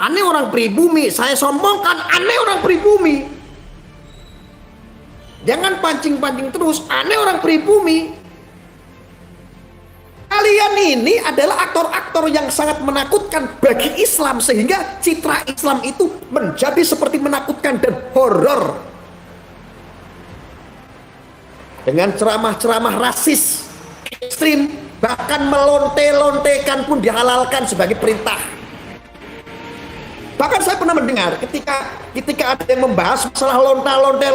Aneh orang pribumi, saya sombongkan, aneh orang pribumi. Jangan pancing-pancing terus, aneh orang pribumi. Kalian ini adalah aktor-aktor yang sangat menakutkan bagi Islam, sehingga citra Islam itu menjadi seperti menakutkan dan horor. Dengan ceramah-ceramah rasis, ekstrim, bahkan melonte-lontekan pun dihalalkan sebagai perintah. Bahkan saya pernah mendengar ketika ada yang membahas masalah lonta-lonte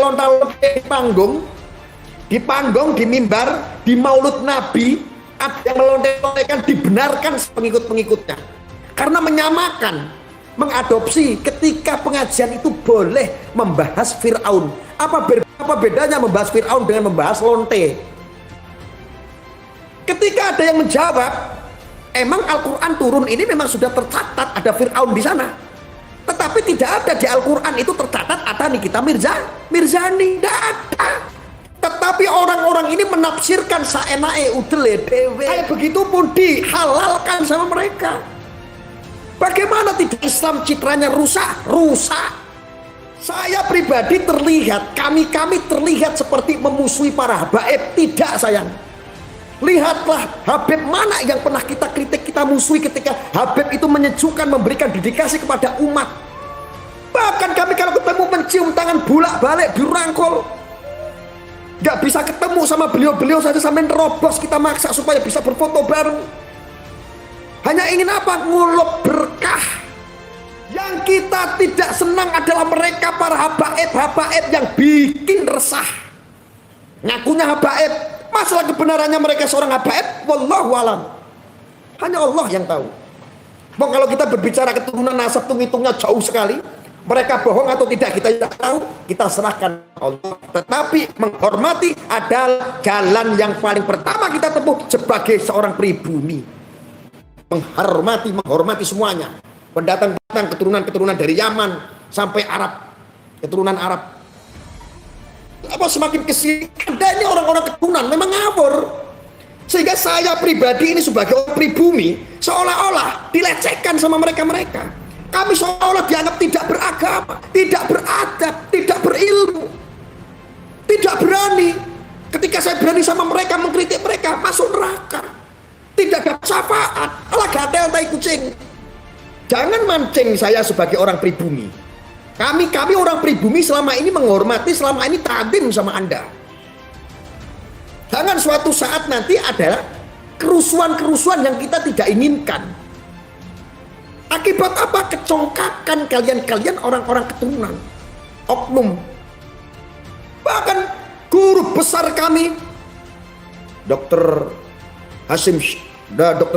di panggung, di mimbar, di maulud Nabi, ada yang melonte-lontekan dibenarkan pengikut-pengikutnya. Karena menyamakan, mengadopsi ketika pengajian itu boleh membahas Fir'aun. Apa bedanya membahas Fir'aun dengan membahas lonte? Ketika ada yang menjawab, emang Al-Quran turun ini memang sudah tercatat ada Fir'aun di sana. Tetapi tidak ada di Al-Quran itu tercatat ada Nikita Mirzani, tidak ada. Tetapi orang-orang ini menafsirkan saenae udele dewe. Kayak begitu pun dihalalkan sama mereka. Bagaimana tidak Islam citranya rusak? Rusak. Saya pribadi terlihat, kami terlihat seperti memusuhi para habaib. Tidak sayang. Lihatlah Habib mana yang pernah kita kritik, kita musuhi ketika Habib itu menyejukkan, memberikan dedikasi kepada umat. Bahkan kami kalau ketemu mencium tangan bolak-balik dirangkul. Gak bisa ketemu sama beliau-beliau saja sampai nerobos kita maksa supaya bisa berfoto bareng. Hanya ingin apa? Nguluk berkah. Yang kita tidak senang adalah mereka para habaib yang bikin resah. Ngakunya habaib. Masalah kebenarannya mereka seorang habaib, wallahu alam. Hanya Allah yang tahu. Mau kalau kita berbicara keturunan nasab hitungnya jauh sekali. Mereka bohong atau tidak kita tidak tahu. Kita serahkan Allah. Tetapi menghormati adalah jalan yang paling pertama kita tempuh sebagai seorang pribumi. Menghormati semuanya. Pendatang keturunan dari Yaman sampai Arab, keturunan Arab. Apa semakin kesini adanya orang-orang keturunan memang ngawur, sehingga saya pribadi ini sebagai orang pribumi seolah-olah dilecehkan sama mereka. Kami seolah dianggap tidak beragama, tidak beradab, tidak berilmu, tidak berani. Ketika saya berani sama mereka mengkritik mereka, masuk neraka. Tidak ada syafaat, alah gatel tai kucing. Jangan mancing saya sebagai orang pribumi. Kami orang pribumi selama ini menghormati, selama ini ta'zim sama Anda. Jangan suatu saat nanti ada kerusuhan-kerusuhan yang kita tidak inginkan. Akibat apa? Kecongkakan kalian orang-orang keturunan, oknum. Bahkan guru besar kami, Dr.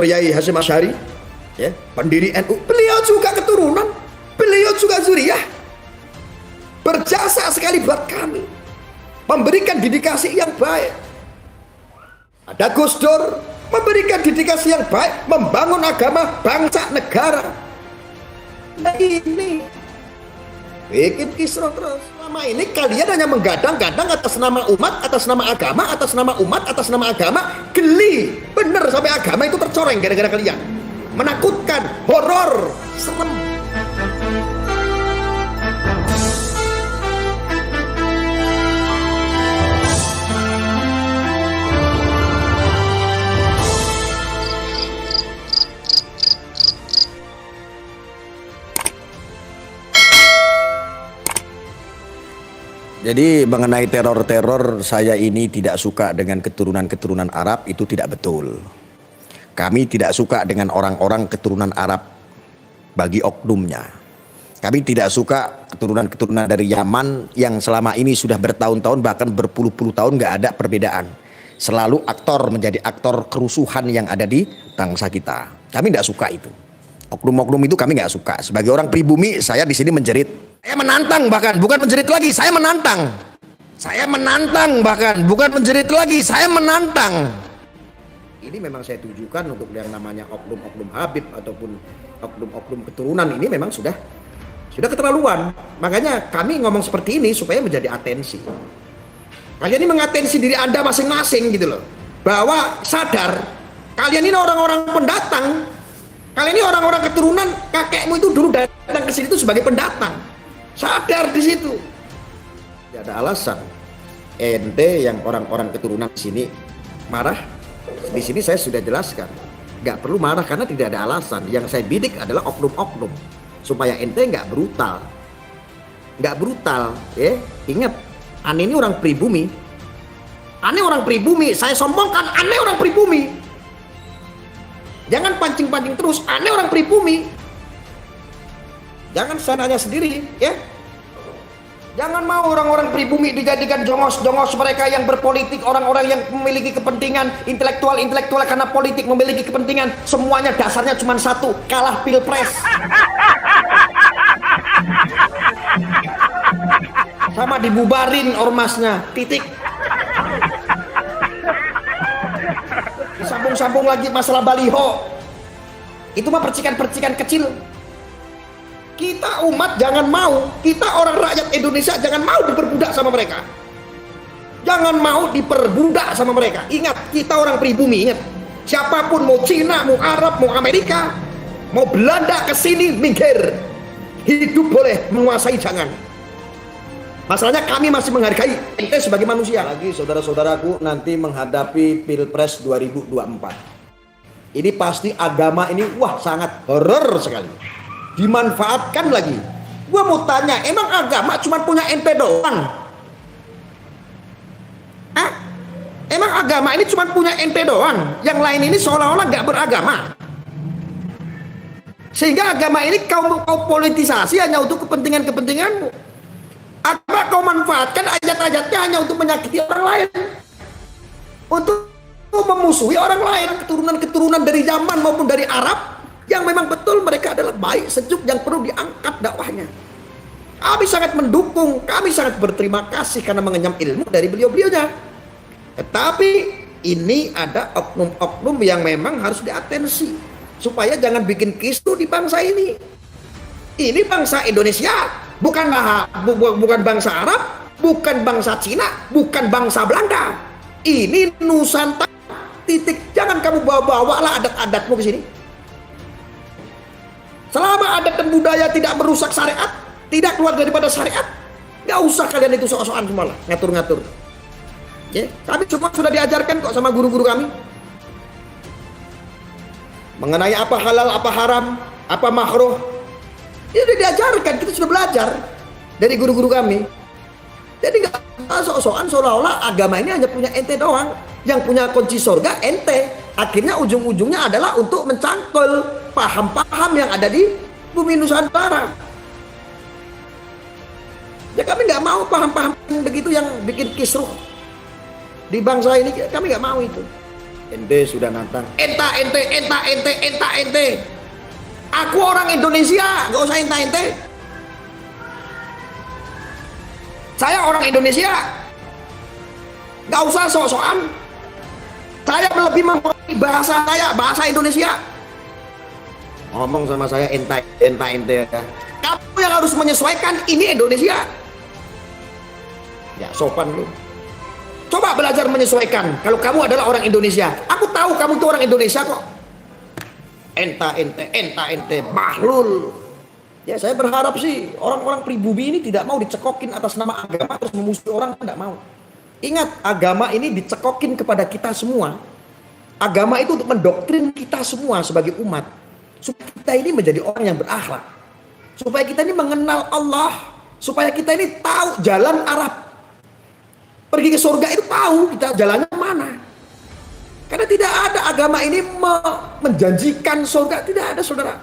Yai Hasyim Asy'ari, ya, pendiri NU, beliau juga keturunan, beliau juga zuriyah. Berjasa sekali buat kami, memberikan dedikasi yang baik. Ada Gus Dur memberikan dedikasi yang baik, membangun agama, bangsa, negara. Nah ini bikin kisruh terus. Selama ini kalian hanya menggadang-gadang atas nama umat, atas nama agama, atas nama umat, atas nama agama. Geli, bener sampai agama itu tercoreng gara-gara kalian. Menakutkan, horor, serem. Jadi mengenai teror-teror saya ini tidak suka dengan keturunan-keturunan Arab itu tidak betul. Kami tidak suka dengan orang-orang keturunan Arab bagi oknumnya. Kami tidak suka keturunan-keturunan dari Yaman yang selama ini sudah bertahun-tahun bahkan berpuluh-puluh tahun nggak ada perbedaan. Selalu aktor menjadi aktor kerusuhan yang ada di bangsa kita. Kami tidak suka itu. Oknum-oknum itu kami nggak suka. Sebagai orang pribumi saya di sini menjerit. Saya menantang bahkan, bukan menjerit lagi, saya menantang. Saya menantang bahkan, bukan menjerit lagi, saya menantang. Ini memang saya tujukan untuk yang namanya oknum-oknum Habib ataupun oknum-oknum keturunan ini memang sudah keterlaluan. Makanya kami ngomong seperti ini supaya menjadi atensi. Kalian ini mengatensi diri Anda masing-masing gitu loh. Bahwa sadar, kalian ini orang-orang pendatang. Kali ini orang-orang keturunan kakekmu itu dulu datang ke sini itu sebagai pendatang. Sadar di situ. Tidak ada alasan ente yang orang-orang keturunan di sini marah. Di sini saya sudah jelaskan, nggak perlu marah karena tidak ada alasan. Yang saya bidik adalah oknum-oknum supaya ente nggak brutal, ya. Ingat, aneh ini orang pribumi, saya sombongkan, aneh orang pribumi. Jangan pancing-pancing terus, aneh orang pribumi. Jangan sananya sendiri, ya. Jangan mau orang-orang pribumi dijadikan jongos-jongos mereka yang berpolitik, orang-orang yang memiliki kepentingan, intelektual karena politik memiliki kepentingan, semuanya dasarnya cuma satu, kalah pilpres. Sama dibubarin ormasnya, titik. Disambung-sambung lagi masalah baliho. Itu mah percikan-percikan kecil. Kita umat jangan mau, kita orang rakyat Indonesia jangan mau diperbudak sama mereka. Jangan mau diperbudak sama mereka. Ingat, kita orang pribumi, ingat. Siapapun, mau Cina, mau Arab, mau Amerika, mau Belanda kesini, minggir. Hidup boleh, menguasai jangan. Masalahnya kami masih menghargai ente sebagai manusia. Lagi saudara-saudaraku nanti menghadapi Pilpres 2024. Ini pasti agama ini sangat horor sekali. Dimanfaatkan lagi. Gua mau tanya, emang agama cuma punya ente doang? Emang agama ini cuma punya ente doang? Yang lain ini seolah-olah gak beragama. Sehingga agama ini kau politisasi hanya untuk kepentingan-kepentinganmu. Agama kau manfaatkan ayat-ayatnya hanya untuk menyakiti orang lain, untuk memusuhi orang lain, keturunan-keturunan dari zaman maupun dari Arab yang memang betul mereka adalah baik, sejuk, yang perlu diangkat dakwahnya. Kami sangat mendukung, kami sangat berterima kasih karena mengenyam ilmu dari beliau-beliaunya. Tetapi ini ada oknum-oknum yang memang harus diatensi supaya jangan bikin kisru di bangsa ini. Ini bangsa Indonesia, bukan bangsa Arab, bukan bangsa Cina, bukan bangsa Belanda. Ini Nusantara, titik. Jangan kamu bawa-bawalah adat-adatmu ke sini. Selama adat dan budaya tidak merusak syariat, tidak keluar daripada syariat, nggak usah kalian itu sok-sokan semua lah, ngatur-ngatur. Ya, kami semua sudah diajarkan kok sama guru-guru kami mengenai apa halal, apa haram, apa makruh. Ini sudah diajarkan, kita sudah belajar dari guru-guru kami. Jadi nggak sok-sokan seolah-olah agama ini hanya punya ente doang, yang punya kunci surga ente. Akhirnya ujung-ujungnya adalah untuk mencangkul paham-paham yang ada di bumi Nusantara. Ya kami nggak mau paham-paham begitu yang bikin kisruh di bangsa ini. Kami nggak mau itu. Ente sudah nantang. Ente. Aku orang Indonesia, nggak usah ente. Saya orang Indonesia, nggak usah sok-sokan. Saya lebih mengerti bahasa saya, bahasa Indonesia. Ngomong sama saya ente. Kamu yang harus menyesuaikan, ini Indonesia. Ya sopan lu. Coba belajar menyesuaikan. Kalau kamu adalah orang Indonesia, aku tahu kamu itu orang Indonesia kok. Ente, bahlul. Ya saya berharap sih orang-orang pribumi ini tidak mau dicekokin atas nama agama terus memusuhi orang, tidak mau. Ingat, agama ini dicekokin kepada kita semua. Agama itu untuk mendoktrin kita semua sebagai umat. Supaya kita ini menjadi orang yang berakhlak. Supaya kita ini mengenal Allah. Supaya kita ini tahu jalan arah pergi ke surga itu, tahu kita jalannya mana. Karena tidak ada agama ini menjanjikan surga. Tidak ada, saudara.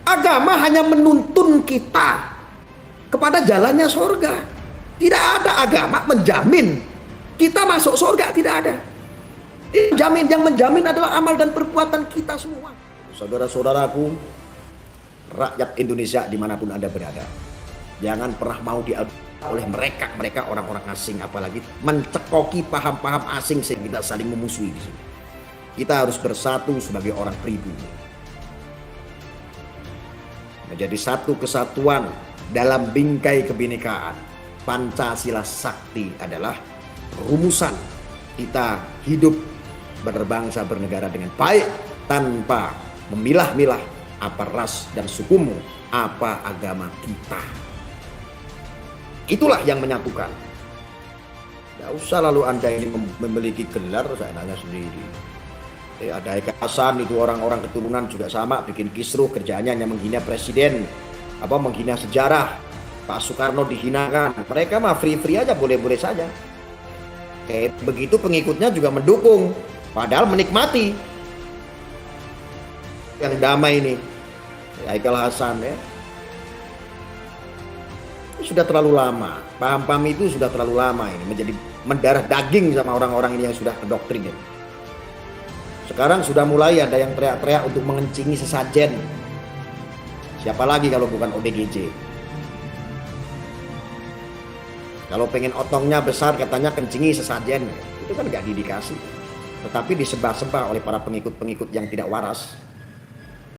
Agama hanya menuntun kita kepada jalannya surga. Tidak ada agama menjamin kita masuk surga, tidak ada. Yang menjamin adalah amal dan perbuatan kita semua. Saudara-saudaraku, rakyat Indonesia dimanapun Anda berada, jangan pernah mau diadu oleh mereka orang-orang asing, apalagi mencekoki paham-paham asing sehingga kita saling memusuhi di sini. Kita harus bersatu sebagai orang pribumi, menjadi satu kesatuan dalam bingkai kebinekaan. Pancasila Sakti adalah rumusan kita hidup berbangsa bernegara dengan baik tanpa memilah-milah apa ras dan sukumu, apa agama kita. Itulah yang menyatukan. Tidak usah lalu Anda ini memiliki gelar, saya nanya sendiri. Ada Eka Hasan, itu orang-orang keturunan juga sama, bikin kisruh, kerjaannya hanya menghina presiden, menghina sejarah. Pak Soekarno dihinakan, mereka mah free-free aja, boleh-boleh saja. Begitu pengikutnya juga mendukung, padahal menikmati yang damai ini. Eka Hasan ya. Sudah terlalu lama, paham-paham itu sudah terlalu lama ini, menjadi mendarah daging sama orang-orang ini yang sudah terdoktrin. Sekarang sudah mulai ada yang teriak-teriak untuk mengencingi sesajen. Siapa lagi kalau bukan ODGJ? Kalau pengen otongnya besar katanya kencingi sesajen. Itu kan gak didikasih. Tetapi disembah-sembah oleh para pengikut-pengikut yang tidak waras.